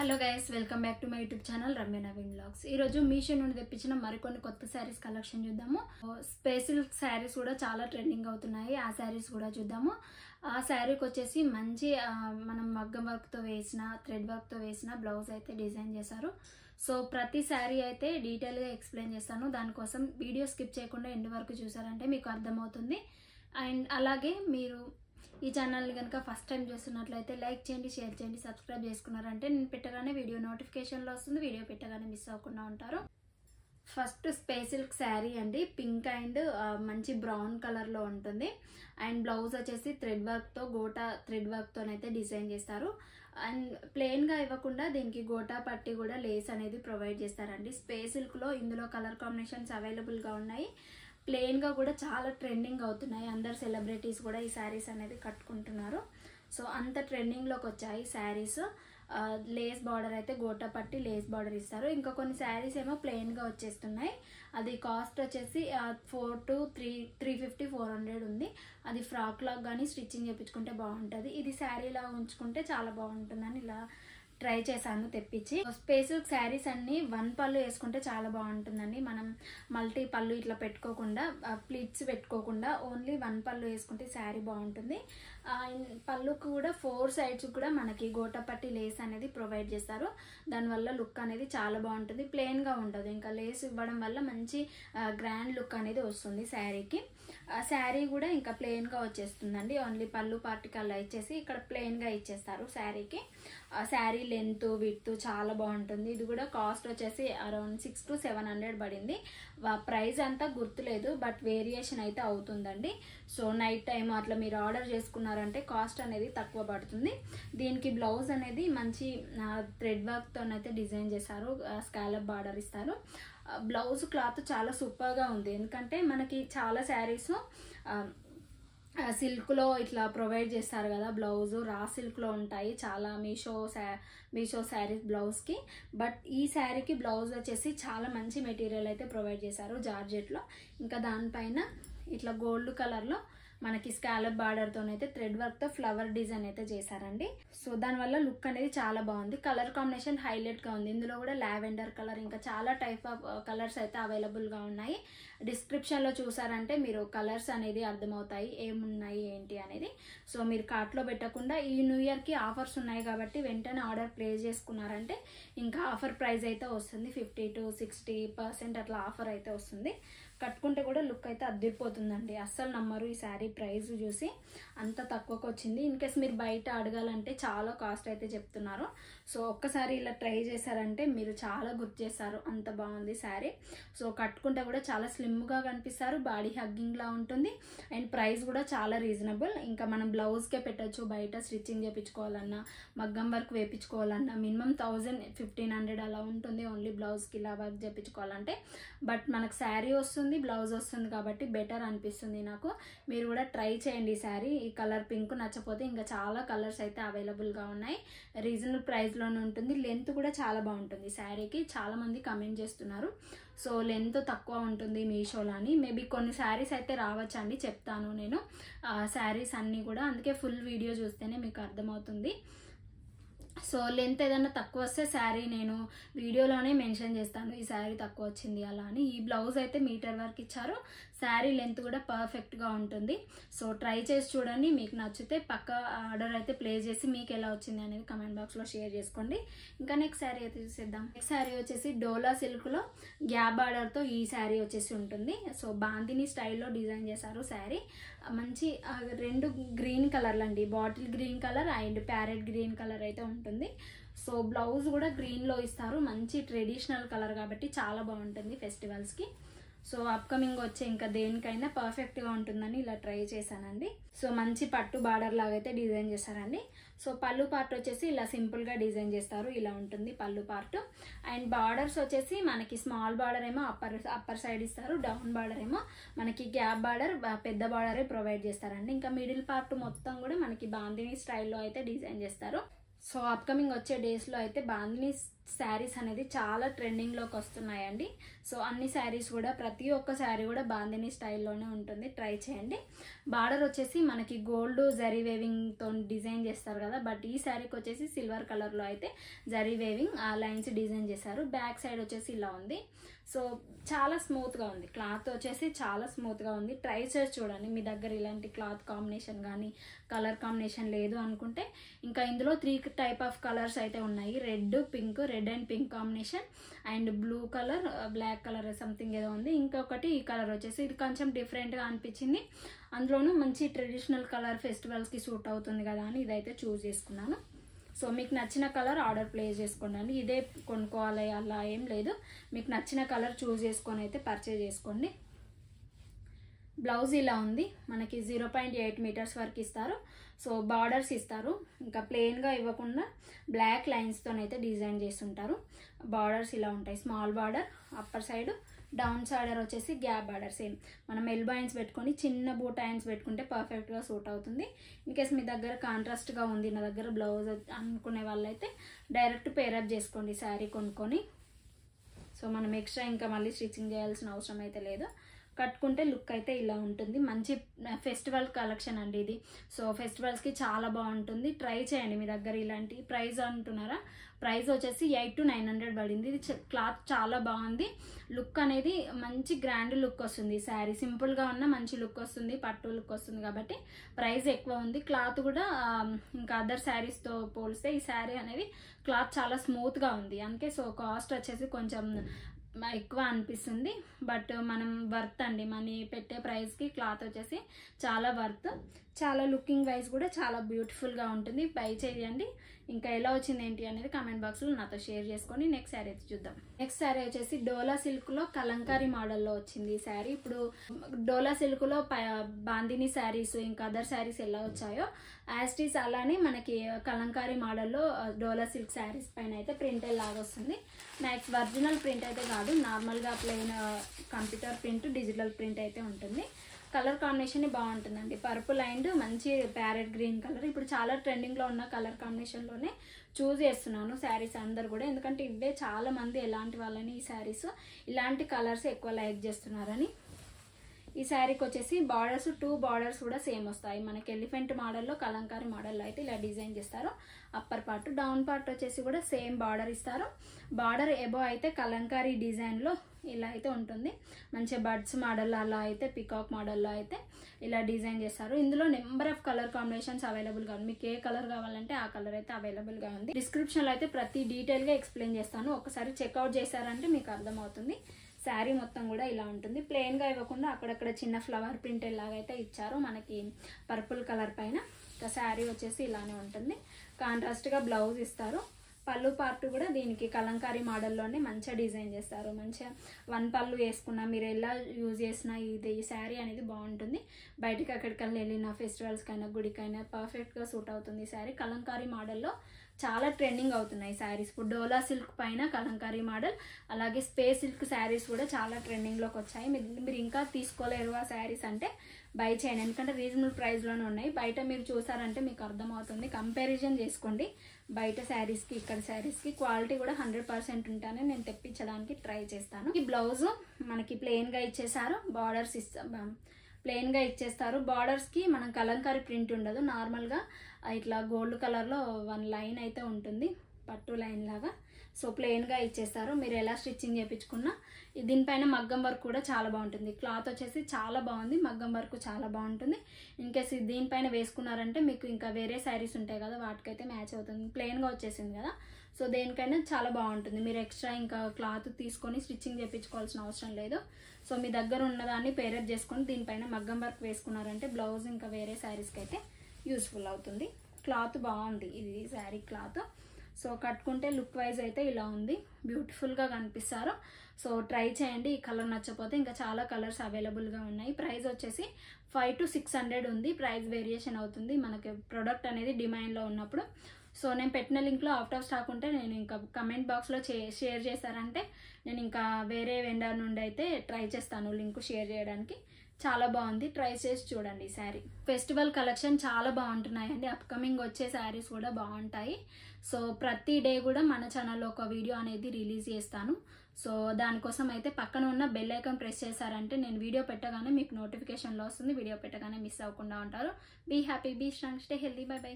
Hello guys, welcome back to my YouTube channel Ramya Naveen vlogs. ఈరోజు మీషో నుండి తెప్పించిన మరికొన్ని కొత్త శారీస్ కలెక్షన్ చూద్దాము. స్పెషల్ శారీస్ కూడా చాలా ట్రెండింగ్ అవుతున్నాయి. ఆ శారీస్ కూడా చూద్దాము. ఆ శారీకి వచ్చేసి మంచి మనం మగ్గం వర్క్తో వేసిన థ్రెడ్ వర్క్తో వేసిన బ్లౌజ్ అయితే డిజైన్ చేశారు. సో ప్రతి శారీ అయితే డీటెయిల్గా ఎక్స్ప్లెయిన్ చేస్తాను. దానికోసం వీడియో స్కిప్ చేయకుండా ఎండ్ వరకు చూసారంటే మీకు అర్థమవుతుంది. అండ్ అలాగే మీరు ఈ ఛానల్ని కనుక ఫస్ట్ టైం చూస్తున్నట్లయితే లైక్ చేయండి, షేర్ చేయండి, సబ్స్క్రైబ్ చేసుకున్నారంటే నేను పెట్టగానే వీడియో నోటిఫికేషన్లో వస్తుంది. వీడియో పెట్టగానే మిస్ అవ్వకుండా ఉంటారు. ఫస్ట్ స్పెషల్ శారీ అండి, పింక్ అండ్ మంచి బ్రౌన్ కలర్లో ఉంటుంది. అండ్ బ్లౌజ్ వచ్చేసి థ్రెడ్ వర్క్తో గోటా థ్రెడ్ వర్క్తోనైతే డిజైన్ చేస్తారు. అండ్ ప్లెయిన్గా ఇవ్వకుండా దీనికి గోటా పట్టి కూడా లేస్ అనేది ప్రొవైడ్ చేస్తారండి. స్పెషల్లో ఇందులో కలర్ కాంబినేషన్స్ అవైలబుల్గా ఉన్నాయి. ప్లెయిన్గా కూడా చాలా ట్రెండింగ్ అవుతున్నాయి. అందరు సెలబ్రిటీస్ కూడా ఈ శారీస్ అనేది కట్టుకుంటున్నారు. సో అంత ట్రెండింగ్లోకి వచ్చాయి శారీస్. లేస్ బార్డర్ అయితే గోటా పట్టి లేస్ బార్డర్ ఇస్తారు. ఇంకా కొన్ని శారీస్ ఏమో ప్లెయిన్గా వచ్చేస్తున్నాయి. అది కాస్ట్ వచ్చేసి 350-400 ఉంది. అది ఫ్రాక్ లాగా కానీ స్టిచ్చింగ్ చేయించుకుంటే బాగుంటుంది. ఇది శారీలా ఉంచుకుంటే చాలా బాగుంటుందని ఇలా ట్రై చేశాను తెప్పించి. స్పెషల్ శారీస్ అన్ని వన్ పళ్ళు వేసుకుంటే చాలా బాగుంటుందండి. మనం మల్టీ పళ్ళు ఇట్లా పెట్టుకోకుండా ప్లీట్స్ పెట్టుకోకుండా ఓన్లీ వన్ పళ్ళు వేసుకుంటే శారీ బాగుంటుంది. పళ్ళుకు కూడా 4 సైడ్స్ కూడా మనకి గోటపట్టి లేస్ అనేది ప్రొవైడ్ చేస్తారు. దానివల్ల లుక్ అనేది చాలా బాగుంటుంది. ప్లెయిన్గా ఉండదు. ఇంకా లేస్ ఇవ్వడం వల్ల మంచి గ్రాండ్ లుక్ అనేది వస్తుంది శారీకి. శారీ కూడా ఇంకా ప్లెయిన్గా వచ్చేస్తుందండి. ఓన్లీ పళ్ళు పార్టికల్ ఇచ్చేసి ఇక్కడ ప్లెయిన్గా ఇచ్చేస్తారు శారీకి. శారీ లెంత్ విడ్త్ చాలా బాగుంటుంది. ఇది కూడా కాస్ట్ వచ్చేసి అరౌండ్ 600-700 పడింది. ప్రైస్ అంతా గుర్తులేదు, బట్ వేరియేషన్ అయితే అవుతుందండి. సో నైట్ టైం అట్లా మీరు ఆర్డర్ చేసుకున్నారంటే కాస్ట్ అనేది తక్కువ పడుతుంది. దీనికి బ్లౌజ్ అనేది మంచి థ్రెడ్ వర్క్తోనైతే డిజైన్ చేశారు. స్కాలప్ బార్డర్ ఇస్తారు. బ్లౌజ్ క్లాత్ చాలా సూపర్గా ఉంది. ఎందుకంటే మనకి చాలా శారీస్ సిల్క్లో ఇట్లా ప్రొవైడ్ చేస్తారు కదా, బ్లౌజ్ రా సిల్క్లో ఉంటాయి చాలా మీషో శారీస్ బ్లౌజ్కి. బట్ ఈ శారీకి బ్లౌజ్ వచ్చేసి చాలా మంచి మెటీరియల్ అయితే ప్రొవైడ్ చేశారు జార్జెట్లో. ఇంకా దానిపైన ఇట్లా గోల్డ్ కలర్లో మనకి స్కాలప్ బార్డర్తోనైతే థ్రెడ్ వర్క్తో ఫ్లవర్ డిజైన్ అయితే చేశారండి. సో దానివల్ల లుక్ అనేది చాలా బాగుంది. కలర్ కాంబినేషన్ హైలైట్గా ఉంది. ఇందులో కూడా లావెండర్ కలర్ ఇంకా చాలా టైప్ ఆఫ్ కలర్స్ అయితే అవైలబుల్గా ఉన్నాయి. డిస్క్రిప్షన్లో చూసారంటే మీరు కలర్స్ అనేది అర్థమవుతాయి ఏమున్నాయి ఏంటి అనేది. సో మీరు కార్ట్లో పెట్టకుండా ఈ న్యూ ఇయర్కి ఆఫర్స్ ఉన్నాయి కాబట్టి వెంటనే ఆర్డర్ ప్లేస్ చేసుకున్నారంటే ఇంకా ఆఫర్ ప్రైస్ అయితే వస్తుంది. 50-60% అట్లా ఆఫర్ అయితే వస్తుంది. కట్టుకుంటే కూడా లుక్ అయితే అద్దరిపోతుందండి. అస్సలు నమ్మరు ఈ శారీ ప్రైస్ చూసి అంత తక్కువకు వచ్చింది. ఇన్ కేస్ మీరు బయట అడగాలంటే చాలా కాస్ట్ అయితే చెప్తున్నారు. సో ఒక్కసారి ఇలా ట్రై చేశారంటే మీరు చాలా గుర్తు చేస్తారు. అంత బాగుంది శారీ. సో కట్టుకుంటే కూడా చాలా స్లిమ్గా కనిపిస్తారు. బాడీ హగ్గింగ్లా ఉంటుంది. అండ్ ప్రైస్ కూడా చాలా రీజనబుల్. ఇంకా మనం బ్లౌజ్కే పెట్టచ్చు. బయట స్టిచ్చింగ్ చేయించుకోవాలన్నా మగ్గం వర్క్ వేయించుకోవాలన్నా మినిమం 1000-1500 అలా ఉంటుంది. ఓన్లీ బ్లౌజ్కి ఇలా వర్క్ చేయించుకోవాలంటే. బట్ మనకు శారీ వస్తుంది, బ్లౌజ్ వస్తుంది కాబట్టి బెటర్ అనిపిస్తుంది నాకు. మీరు కూడా ట్రై చేయండి ఈ శారీ. ఈ కలర్ పింక్ నచ్చపోతే ఇంకా చాలా కలర్స్ అయితే అవైలబుల్గా ఉన్నాయి. రీజనబుల్ ప్రైస్లోనే ఉంటుంది. లెంత్ కూడా చాలా బాగుంటుంది శారీకి. చాలా మంది కమెంట్ చేస్తున్నారు. సో లెంత్ తక్కువ ఉంటుంది మీషోలో అని. మేబీ కొన్ని శారీస్ అయితే రావచ్చండి, చెప్తాను నేను శారీస్ అన్నీ కూడా. అందుకే ఫుల్ వీడియో చూస్తేనే మీకు అర్థమవుతుంది. సో లెంత్ ఏదైనా తక్కువ వస్తే శారీ నేను వీడియోలోనే మెన్షన్ చేస్తాను ఈ శారీ తక్కువ వచ్చింది అలా అని. ఈ బ్లౌజ్ అయితే మీటర్ వరకు ఇచ్చారు. శారీ లెంత్ కూడా పర్ఫెక్ట్గా ఉంటుంది. సో ట్రై చేసి చూడండి. మీకు నచ్చితే పక్క ఆర్డర్ అయితే ప్లేస్ చేసి మీకు ఎలా వచ్చింది అనేది కమెంట్ బాక్స్లో షేర్ చేసుకోండి. ఇంకా నెక్స్ట్ శారీ అయితే చూసేద్దాం. నెక్స్ట్ శారీ వచ్చేసి డోలా సిల్క్లో గ్యాప్ బార్డర్తో ఈ శారీ వచ్చేసి ఉంటుంది. సో బాందిని స్టైల్లో డిజైన్ చేశారు శారీ. మంచి 2 గ్రీన్ కలర్లు అండి, bottle green colour and parrot green colour అయితే ఉంటుంది. సో బ్లౌజ్ కూడా గ్రీన్లో ఇస్తారు. మంచి ట్రెడిషనల్ కలర్ కాబట్టి చాలా బాగుంటుంది ఫెస్టివల్స్కి. సో అప్కమింగ్ వచ్చే ఇంకా దేనికైనా పర్ఫెక్ట్గా ఉంటుందని ఇలా ట్రై చేశానండి. సో మంచి పట్టు బార్డర్ లాగా అయితే డిజైన్ చేశారండి. సో పళ్ళు పార్ట్ వచ్చేసి ఇలా సింపుల్గా డిజైన్ చేస్తారు. ఇలా ఉంటుంది పళ్ళు పార్ట్. అండ్ బార్డర్స్ వచ్చేసి మనకి స్మాల్ బార్డర్ ఏమో అప్పర్ సైడ్ ఇస్తారు. డౌన్ బార్డర్ ఏమో మనకి గ్యాప్ బార్డర్ పెద్ద బార్డరే ప్రొవైడ్ చేస్తారండి. ఇంకా మిడిల్ పార్ట్ మొత్తం కూడా మనకి బాందిని స్టైల్లో అయితే డిజైన్ చేస్తారు. సో అప్కమింగ్ వచ్చే డేస్లో అయితే బాందిని శారీస్ అనేది చాలా ట్రెండింగ్లోకి వస్తున్నాయండి. సో అన్ని శారీస్ కూడా, ప్రతి ఒక్క శారీ కూడా బాందిని స్టైల్లోనే ఉంటుంది, ట్రై చేయండి. బార్డర్ వచ్చేసి మనకి గోల్డ్ జరీ వేవింగ్తో డిజైన్ చేస్తారు కదా, బట్ ఈ శారీకి వచ్చేసి సిల్వర్ కలర్లో అయితే జరీ వేవింగ్ ఆ లైన్స్ డిజైన్ చేశారు. బ్యాక్ సైడ్ వచ్చేసి ఇలా ఉంది. సో చాలా స్మూత్గా ఉంది, క్లాత్ వచ్చేసి చాలా స్మూత్గా ఉంది. ట్రై చేసి చూడండి. మీ దగ్గర ఇలాంటి క్లాత్ కాంబినేషన్ కానీ కలర్ కాంబినేషన్ లేదు అనుకుంటే, ఇంకా ఇందులో 3 టైప్ ఆఫ్ కలర్స్ అయితే ఉన్నాయి. Red, pink, red and pink combination, and blue colour, black colour something ఏదో ఉంది. ఇంకొకటి ఈ కలర్ వచ్చేసి ఇది కొంచెం డిఫరెంట్గా అనిపించింది. అందులోనూ మంచి ట్రెడిషనల్ కలర్, ఫెస్టివల్స్కి సూట్ అవుతుంది కదా అని ఇదైతే చూస్ చేసుకున్నాను. సో మీకు నచ్చిన కలర్ ఆర్డర్ ప్లేస్ చేసుకోండి. ఇదే కొనుక్కోవాలి అలా ఏం లేదు, మీకు నచ్చిన కలర్ చూస్ చేసుకొని అయితే పర్చేజ్ చేసుకోండి. బ్లౌజ్ ఇలా ఉంది, మనకి 0.8 మీటర్స్ వరకు ఇస్తారు. సో బార్డర్స్ ఇస్తారు, ఇంకా ప్లెయిన్గా ఇవ్వకుండా బ్లాక్ లైన్స్తోనైతే డిజైన్ చేస్తుంటారు. బార్డర్స్ ఇలా ఉంటాయి, small border upper side, down cider వచ్చేసి గ్యాప్ బార్డర్. సేమ్ మనం ఎల్బో హ్యాండ్స్ పెట్టుకొని చిన్న బూట్ హ్యాండ్స్ పెట్టుకుంటే పర్ఫెక్ట్గా సూట్ అవుతుంది. ఇన్కేస్ మీ దగ్గర కాంట్రాస్ట్గా ఉంది నా దగ్గర బ్లౌజ్ అనుకునే వాళ్ళైతే డైరెక్ట్ పేరప్ చేసుకోండి శారీ కొనుక్కొని. సో మనం ఎక్స్ట్రా ఇంకా మళ్ళీ స్టిచ్చింగ్ చేయాల్సిన అవసరం అయితే లేదు. కట్టుకుంటే లుక్ అయితే ఇలా ఉంటుంది. మంచి ఫెస్టివల్ కలెక్షన్ అండి ఇది. సో ఫెస్టివల్స్కి చాలా బాగుంటుంది, ట్రై చేయండి. మీ దగ్గర ఇలాంటి ప్రైస్ అంటున్నారా, ప్రైస్ వచ్చేసి 800 to 900 పడింది. ఇది క్లాత్ చాలా బాగుంది, లుక్ అనేది మంచి గ్రాండ్ లుక్ వస్తుంది. శారీ సింపుల్గా ఉన్న మంచి లుక్ వస్తుంది, పట్టు లుక్ వస్తుంది కాబట్టి ప్రైస్ ఎక్కువ ఉంది. క్లాత్ కూడా ఇంకా అదర్ శారీస్తో పోలిస్తే ఈ శారీ అనేది క్లాత్ చాలా స్మూత్గా ఉంది. అందుకే సో కాస్ట్ వచ్చేసి కొంచెం ఎక్కువ అనిపిస్తుంది, బట్ మనం వర్త్ అండి. మనీ పెట్టే ప్రైస్కి క్లాత్ వచ్చేసి చాలా వర్త్. చాలా లుకింగ్ వైజ్ కూడా చాలా బ్యూటిఫుల్గా ఉంటుంది, బై చేయండి. ఇంకా ఎలా వచ్చింది ఏంటి అనేది కామెంట్ బాక్స్లో నాతో షేర్ చేసుకొని నెక్స్ట్ శారీ అయితే చూద్దాం. నెక్స్ట్ శారీ వచ్చేసి డోలా సిల్క్లో కలంకారీ మోడల్లో వచ్చింది ఈ శారీ. ఇప్పుడు డోలా సిల్క్లో బాందిని శారీస్ ఇంకా అదర్ శారీస్ ఎలా వచ్చాయో యాస్టీస్ అలానే మనకి కలంకారీ మోడల్లో డోలా సిల్క్ శారీస్ పైన అయితే ప్రింట్ లాగా వస్తుంది. నెక్స్ట్ ఒరిజినల్ ప్రింట్ అయితే కాదు, నార్మల్గా plain computer print, digital print అయితే ఉంటుంది. కలర్ కాంబినేషన్ బాగుంటుందండి, పర్పుల్ అండ్ మంచి ప్యారెట్ గ్రీన్ కలర్. ఇప్పుడు చాలా ట్రెండింగ్లో ఉన్న కలర్ కాంబినేషన్లోనే చూస్ చేస్తున్నాను శారీస్ అందరు కూడా, ఎందుకంటే ఇవే చాలా మంది ఎలాంటి వాళ్ళని ఈ శారీస్ ఇలాంటి కలర్స్ ఎక్కువ లైక్ చేస్తున్నారని. ఈ శారీకి వచ్చేసి బార్డర్స్ 2 బార్డర్స్ కూడా సేమ్ వస్తాయి. మనకి ఎలిఫెంట్ మోడల్లో కలంకారీ మోడల్లో అయితే ఇలా డిజైన్ చేస్తారు. అప్పర్ పార్ట్, డౌన్ పార్ట్ వచ్చేసి కూడా సేమ్ బార్డర్ ఇస్తారు. బార్డర్ ఎబో అయితే కలంకారీ డిజైన్లో ఇలా అయితే ఉంటుంది. మంచి బర్డ్స్ మోడల్ అలా అయితే పికాక్ మోడల్లో అయితే ఇలా డిజైన్ చేస్తారు. ఇందులో నెంబర్ ఆఫ్ కలర్ కాంబినేషన్స్ అవైలబుల్గా ఉంది. మీకు ఏ కలర్ కావాలంటే ఆ కలర్ అయితే అవైలబుల్గా ఉంది. డిస్క్రిప్షన్లో అయితే ప్రతి డీటెయిల్గా ఎక్స్ప్లెయిన్ చేస్తాను, ఒకసారి చెక్అవుట్ చేశారంటే మీకు అర్థమవుతుంది. శారీ మొత్తం కూడా ఇలా ఉంటుంది, ప్లెయిన్గా ఇవ్వకుండా అక్కడక్కడ చిన్న ఫ్లవర్ ప్రింట్ ఎలాగైతే ఇచ్చారో మనకి పర్పుల్ కలర్ పైన. ఇంకా శారీ వచ్చేసి ఇలానే ఉంటుంది. కాంట్రాస్ట్గా బ్లౌజ్ ఇస్తారు. పళ్ళు పార్ట్ కూడా దీనికి కలంకారీ మోడల్లోనే మంచిగా డిజైన్ చేస్తారు. మంచిగా 1 పళ్ళు వేసుకున్నా, మీరు ఎలా యూజ్ చేసినా ఈ శారీ అనేది బాగుంటుంది. బయటకి ఎక్కడికల్లా వెళ్ళిన ఫెస్టివల్స్కైనా గుడికైనా పర్ఫెక్ట్గా సూట్ అవుతుంది ఈ శారీ. కలంకారీ మోడల్లో చాలా ట్రెండింగ్ అవుతున్నాయి శారీస్. ఇప్పుడు డోలా సిల్క్ పైన కలంకారీ మోడల్, అలాగే స్పేస్ సిల్క్ శారీస్ కూడా చాలా ట్రెండింగ్లోకి వచ్చాయి. మీరు ఇంకా తీసుకోలేరు ఆ శారీస్ అంటే బై చేయండి, ఎందుకంటే రీజనబుల్ ప్రైస్లోనే ఉన్నాయి. బయట మీరు చూసారంటే మీకు అర్థమవుతుంది, కంపారిజన్ చేసుకోండి బయట శారీస్కి ఇక్కడ శారీస్కి. క్వాలిటీ కూడా 100% ఉంటానే నేను తెప్పించడానికి ట్రై చేస్తాను. ఈ బ్లౌజ్ మనకి ప్లెయిన్గా ఇచ్చేసారు, బార్డర్స్ ప్లెయిన్గా ఇచ్చేస్తారు. బార్డర్స్కి మనం కలంకారీ ప్రింట్ ఉండదు, నార్మల్గా ఇట్లా గోల్డ్ కలర్లో 1 లైన్ అయితే ఉంటుంది, పట్టు లైన్ లాగా. సో ప్లెయిన్గా ఇచ్చేస్తారు. మీరు ఎలా స్టిచ్చింగ్ చేయించుకున్నా దీనిపైన మగ్గం వర్క్ కూడా చాలా బాగుంటుంది. క్లాత్ వచ్చేసి చాలా బాగుంది, మగ్గం వర్క్ చాలా బాగుంటుంది. ఇన్కేస్ దీనిపైన వేసుకున్నారంటే మీకు ఇంకా వేరే శారీస్ ఉంటాయి కదా, వాటికైతే మ్యాచ్ అవుతుంది. ప్లెయిన్గా వచ్చేసింది కదా, సో దేనికైనా చాలా బాగుంటుంది. మీరు ఎక్స్ట్రా ఇంకా క్లాత్ తీసుకొని స్టిచ్చింగ్ చేయించుకోవాల్సిన అవసరం లేదు. సో మీ దగ్గర ఉన్నదాన్ని పేరప్ చేసుకొని దీనిపైన మగ్గం వర్క్ వేసుకున్నారంటే బ్లౌజ్ ఇంకా వేరే శారీస్కి అయితే యూస్ఫుల్ అవుతుంది. క్లాత్ బాగుంది ఇది శారీ క్లాత్. సో కట్టుకుంటే లుక్ వైజ్ అయితే ఇలా ఉంది, బ్యూటిఫుల్గా కనిపిస్తారు. సో ట్రై చేయండి. ఈ కలర్ నచ్చకపోతే ఇంకా చాలా కలర్స్ అవైలబుల్గా ఉన్నాయి. ప్రైస్ వచ్చేసి 500 to 600 ఉంది, ప్రైస్ వేరియేషన్ అవుతుంది మనకి ప్రోడక్ట్ అనేది డిమాండ్లో ఉన్నప్పుడు. సో నేను పెట్టిన లింక్లో అవుట్ ఆఫ్ స్టాక్ ఉంటే నేను ఇంకా కమెంట్ బాక్స్లో షేర్ చేశారంటే నేను ఇంకా వేరే వెండర్ నుండి అయితే ట్రై చేస్తాను లింక్ షేర్ చేయడానికి. చాలా బాగుంది, ట్రై చేసి చూడండి ఈ శారీ. ఫెస్టివల్ కలెక్షన్ చాలా బాగుంటున్నాయండి, అప్కమింగ్ వచ్చే శారీస్ కూడా బాగుంటాయి. సో ప్రతి డే కూడా మన ఛానల్లో ఒక వీడియో అనేది రిలీజ్ చేస్తాను. సో దానికోసం అయితే పక్కన ఉన్న బెల్ ఐకాన్ ప్రెస్ చేశారంటే నేను వీడియో పెట్టగానే మీకు నోటిఫికేషన్లో వస్తుంది, వీడియో పెట్టగానే మిస్ అవ్వకుండా ఉంటారు. Be happy, be strong, stay healthy, bye by.